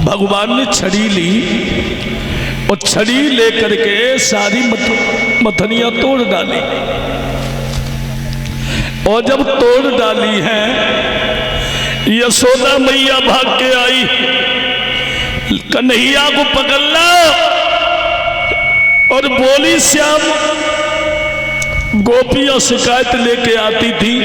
भगवान ने छड़ी ली और छड़ी लेकर के सारी मथनियां तोड़ डाली। और जब तोड़ डाली है, यशोदा मैया भाग के आई, कन्हैया को पकड़ ला और बोली, श्याम गोपियां शिकायत लेके आती थी,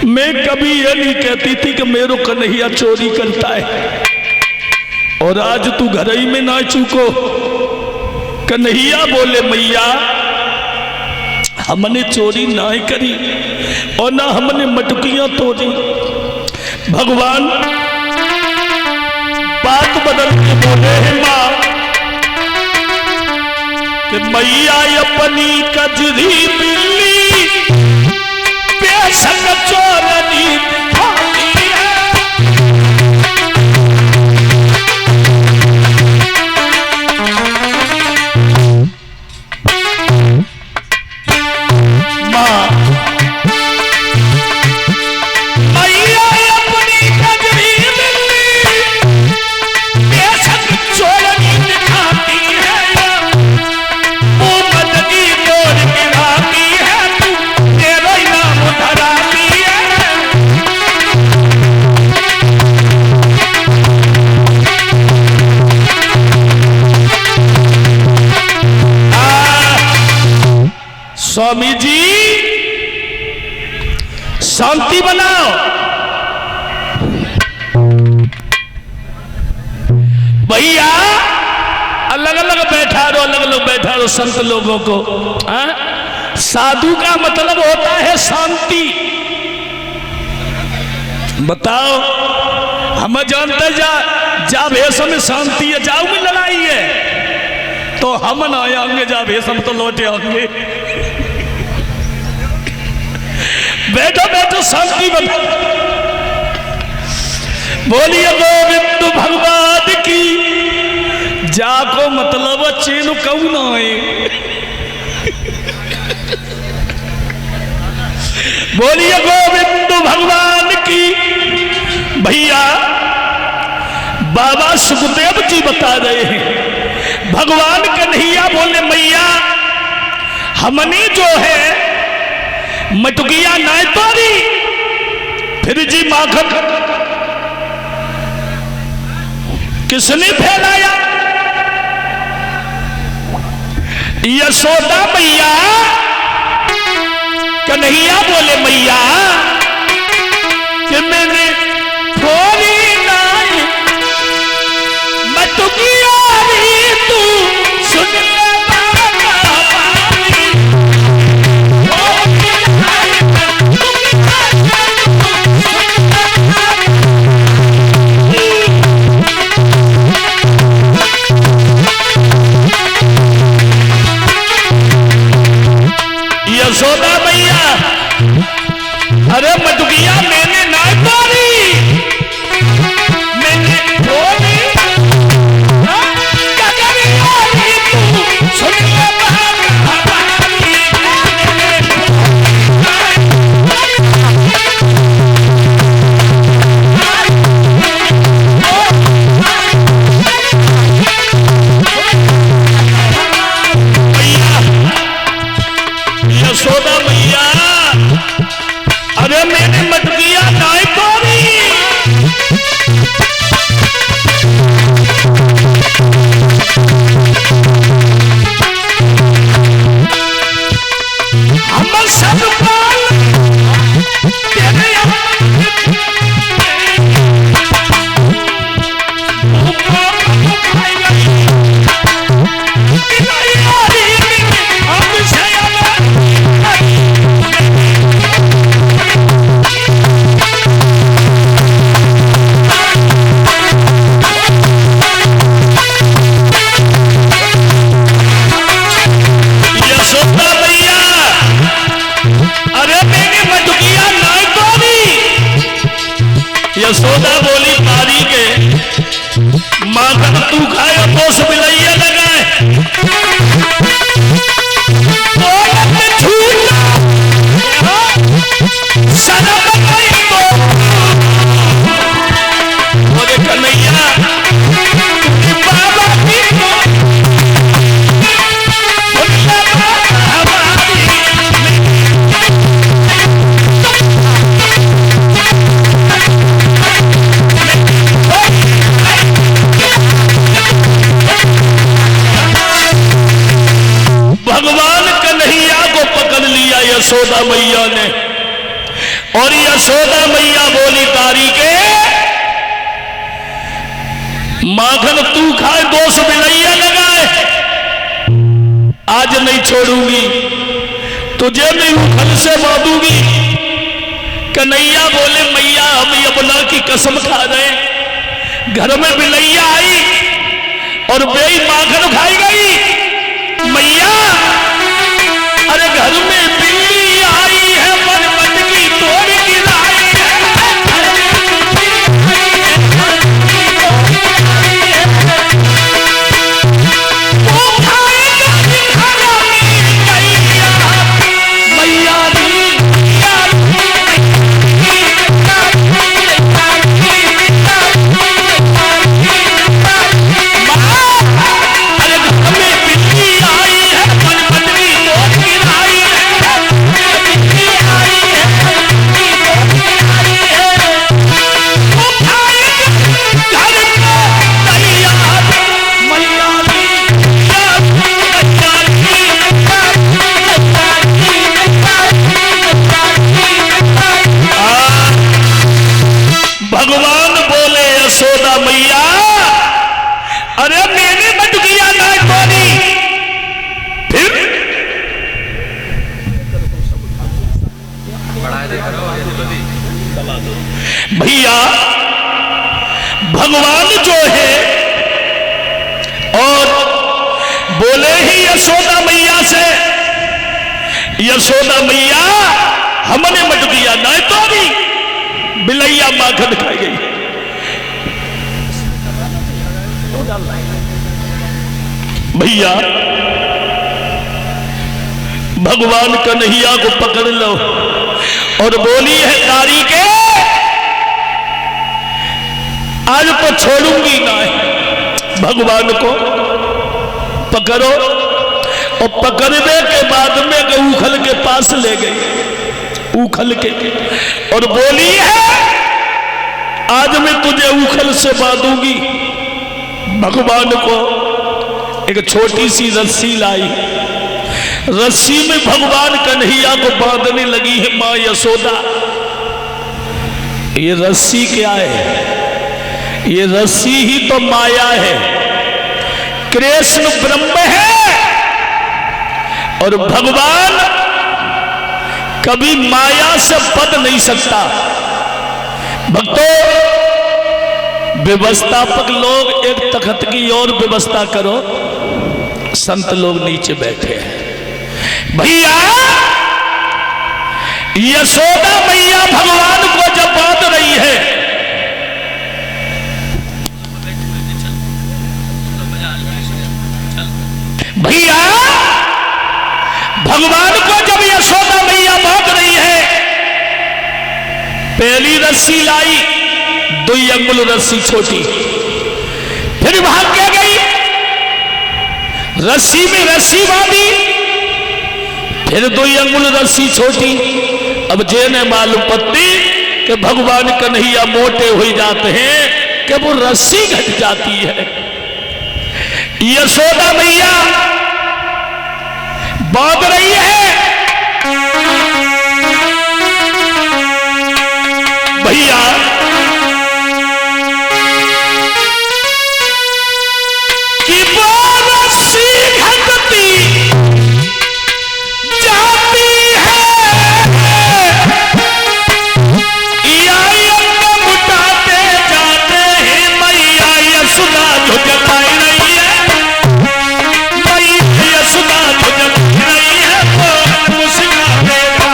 मैं कभी ये नहीं कहती थी कि मेरो कन्हैया चोरी करता है, और आज तू घर ही में ना चूको। कन्हैया बोले, मैया हमने चोरी ना ही करी और ना हमने मटकियां तोड़ी। भगवान बात बदल के बोले, है मां कि मैया अपनी कजरी बिल्ली बेशक चोरनी दिखाती है। स्वामी जी शांति बनाओ। भैया अलग अलग बैठा रहो, अलग अलग बैठा रहो संत लोगों को। साधु का मतलब होता है शांति। बताओ, हम जानते जा भेष में शांति है, जाओ में लड़ाई है, तो हम ना आएंगे, जा भेष हम तो लौटे आएंगे। बैठो बैठो शांति बना। बोलिए गोविंद भगवान की। जाको मतलब चेन कौन आए। बोलिए गोविंद भगवान की। भैया बाबा सुखदेव जी बता रहे हैं, भगवान कन्हैया बोले, मैया हमने जो है मटुकिया नाय तोड़ी, फिर जी माखन किसने फैलाया। यशोदा मैया, कन्हैया बोले, मैया कि मैंने थोड़ी नाई मटुकिया भी तू सुन ले। यशोदा मैया, अरे यशोदा मैया ने। और यशोदा मैया बोली तारी के माखन तू खाए दोष बिलैया लगाए, आज नहीं छोड़ूंगी, तुझे मैं उखल से बांधूंगी। कन्हैया बोले मैया हम यमुना की कसम खा रहे, घर में बिलैया आई और बेई माखन खाई गई। मैया अरे घर में बिल्ली आई है, मन मटकी तोड़ गिराई है। भगवान बोले यशोदा मैया अरे मैंने बटुकिया ना तोड़ी। फिर भैया भगवान जो है और बोले ही यशोदा मैया से, यशोदा मैया हमने बटुकिया ना तोड़ी, बिलैया माखन खाई गई। भैया भगवान कन्हैया को पकड़ लो और बोली है तारी के आज तो छोड़ूंगी ना। भगवान को पकड़ो और पकड़ने के बाद में उखल के पास ले गई, उखल के, और बोली है आज मैं तुझे उखल से बांधूंगी। भगवान को एक छोटी सी रस्सी लाई, रस्सी में भगवान कन्हैया को बांधने लगी है मां यशोदा। ये रस्सी क्या है? ये रस्सी ही तो माया है। कृष्ण ब्रह्म है और भगवान कभी माया से बद नहीं सकता। भक्तों व्यवस्थापक लोग एक तख्त की और व्यवस्था करो, संत लोग नीचे बैठे हैं। भैया यशोदा मैया भगवान को जब बांध रही है, भैया भगवान को जब यशोदा मैया बांध रही है, पहली रस्सी लाई 2 अंगुल रस्सी छोटी, फिर भाग के गई, रस्सी में रस्सी बांधी, फिर 2 अंगुल रस्सी छोटी। अब जेने मालूम पत्ती कि भगवान कन्हैया मोटे हो जाते हैं कि वो रस्सी घट जाती है। यशोदा मैया बांध रही है, भैया कि वो रस्सी घटती जाती है, या अंग मुटाते जाते हैं। मैया यशोदा जो जलाई रही है, मैया यशोदा जो जलाई रही है, वो मुस्कान देखा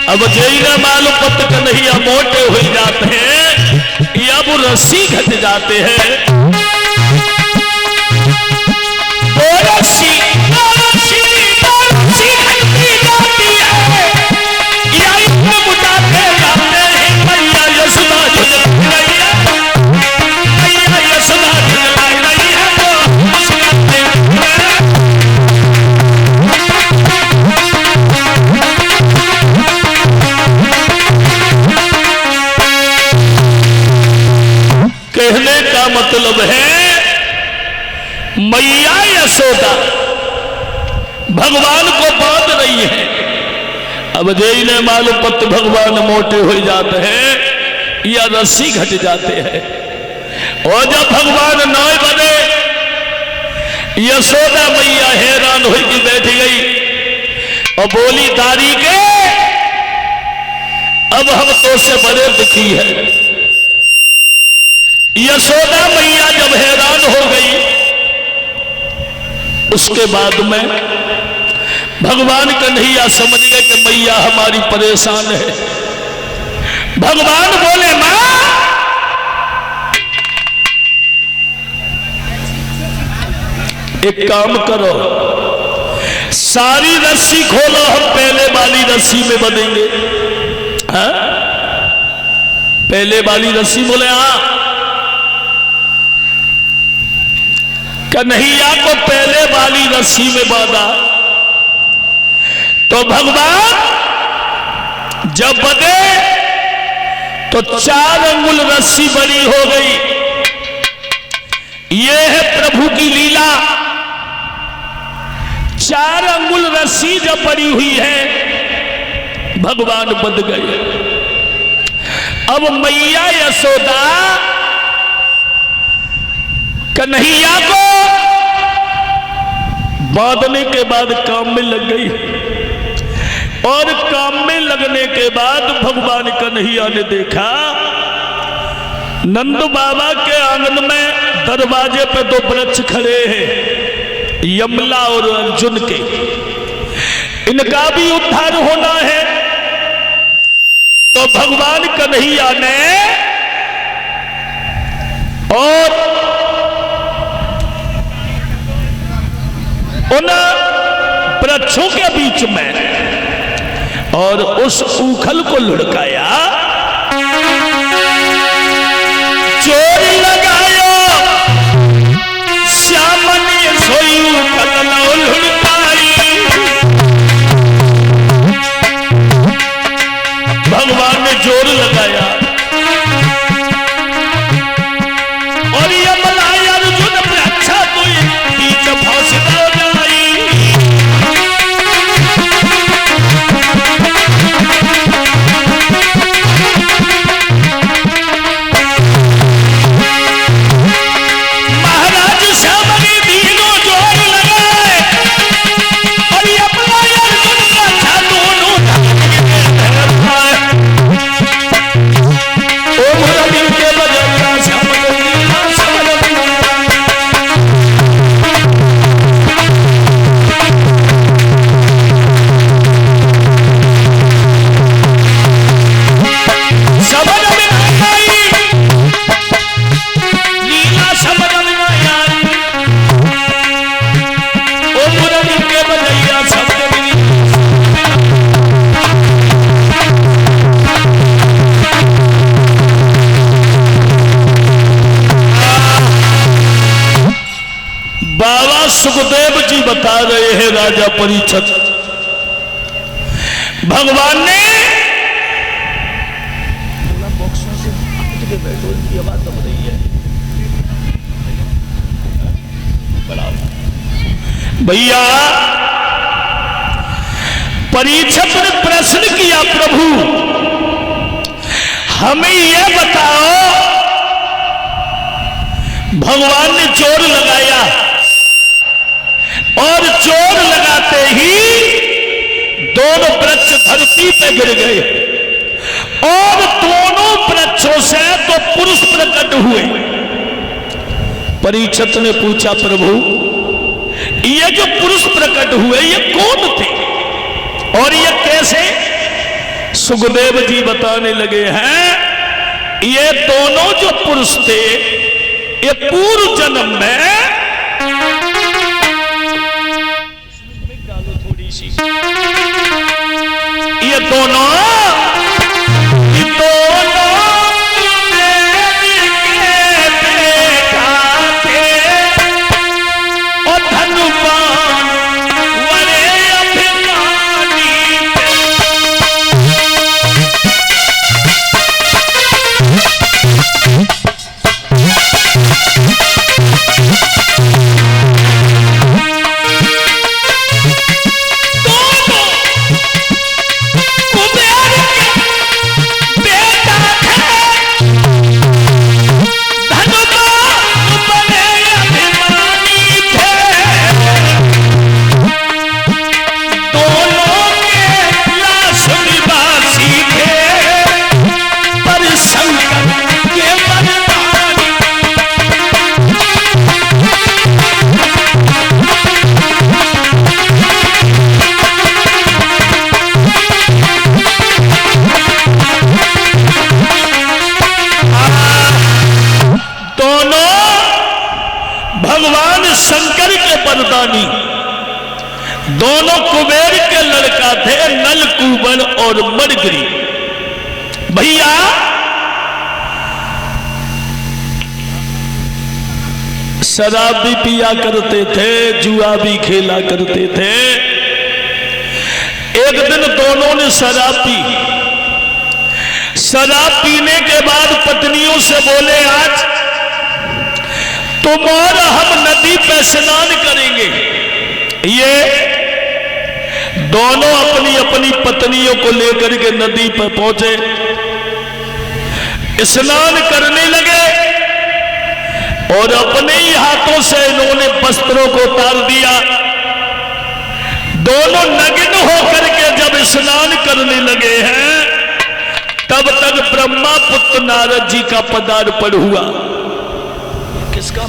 अब जैना मालूम पत्र कन्हैया मोटे हो जाते हैं या वो रस्सी घट जाते हैं। वो रस्सी घटती जाती है या इसमें बुझाते जाते हैं। मैया यशोदा झुलक रही है, मैया यशोदा झुलक रही है तो कहने का मतलब है मैया यशोदा भगवान को बांध रही है। अब जय ने मालूम पत भगवान मोटे हो जाते हैं या रस्सी घट जाते हैं। और जब भगवान नए बने यशोदा मैया हैरान होकर बैठ गई और बोली दारी के अब हम तो से बड़े दुखी है। यशोदा मैया जब हैरान हो गई उसके बाद में भगवान कन्हैया समझ गए कि मैया हमारी परेशान है। भगवान बोले मां एक काम करो, सारी रस्सी खोलो, हम पहले वाली रस्सी में बंधेंगे। हाँ? पहले वाली रस्सी बोले हाँ। कन्हैया को पहले वाली रस्सी में बांधा तो भगवान जब बंधे तो 4 अंगुल रस्सी बड़ी हो गई। यह है प्रभु की लीला। 4 अंगुल रस्सी जब बड़ी हुई है भगवान बंध गए। अब मैया यशोदा कन्हैया को बांधने के बाद काम में लग गई और काम में लगने के बाद भगवान कन्हैया ने देखा नंद बाबा के आंगन में दरवाजे पे 2 वृक्ष खड़े हैं, यमला और अर्जुन के। इनका भी उद्धार होना है। तो भगवान कन्हैया ने और उन वृक्षों के बीच में और उस ऊखल को लुढ़काया, चोरी लगायो श्यामनी सोई ऊखल लुढ़काई। भगवान ने जोर लगाया और यमला अर्जुन वृक्ष तो बीच फंसता सुखदेव जी बता रहे हैं राजा परीक्षित भगवान ने भैया परीक्षित ने प्रश्न किया प्रभु हमें यह बताओ भगवान ने जोर लगाया और जोर लगाते ही दोनों वृक्ष धरती पे गिर गए और दोनों वृक्षों से तो पुरुष प्रकट हुए। परीक्षित ने पूछा प्रभु ये जो पुरुष प्रकट हुए ये कौन थे और ये कैसे? सुखदेव जी बताने लगे हैं ये दोनों जो पुरुष थे ये पूर्व जन्म में थोड़ी सी ये दोनों शंकर के वरदानी दोनों कुबेर के लड़का थे नलकूबर और मरगरी। भैया शराब भी पिया करते थे, जुआ भी खेला करते थे। एक दिन दोनों ने शराब पी। शराब पीने के बाद पत्नियों से बोले आज तुम और हम नदी पे स्नान करेंगे। ये दोनों अपनी अपनी पत्नियों को लेकर के नदी पर पहुंचे, स्नान करने लगे और अपने ही हाथों से इन्होंने वस्त्रों को उतार दिया। दोनों नग्न होकर के जब स्नान करने लगे हैं तब तक ब्रह्मा पुत्र नारद जी का पदार्पण हुआ। किसका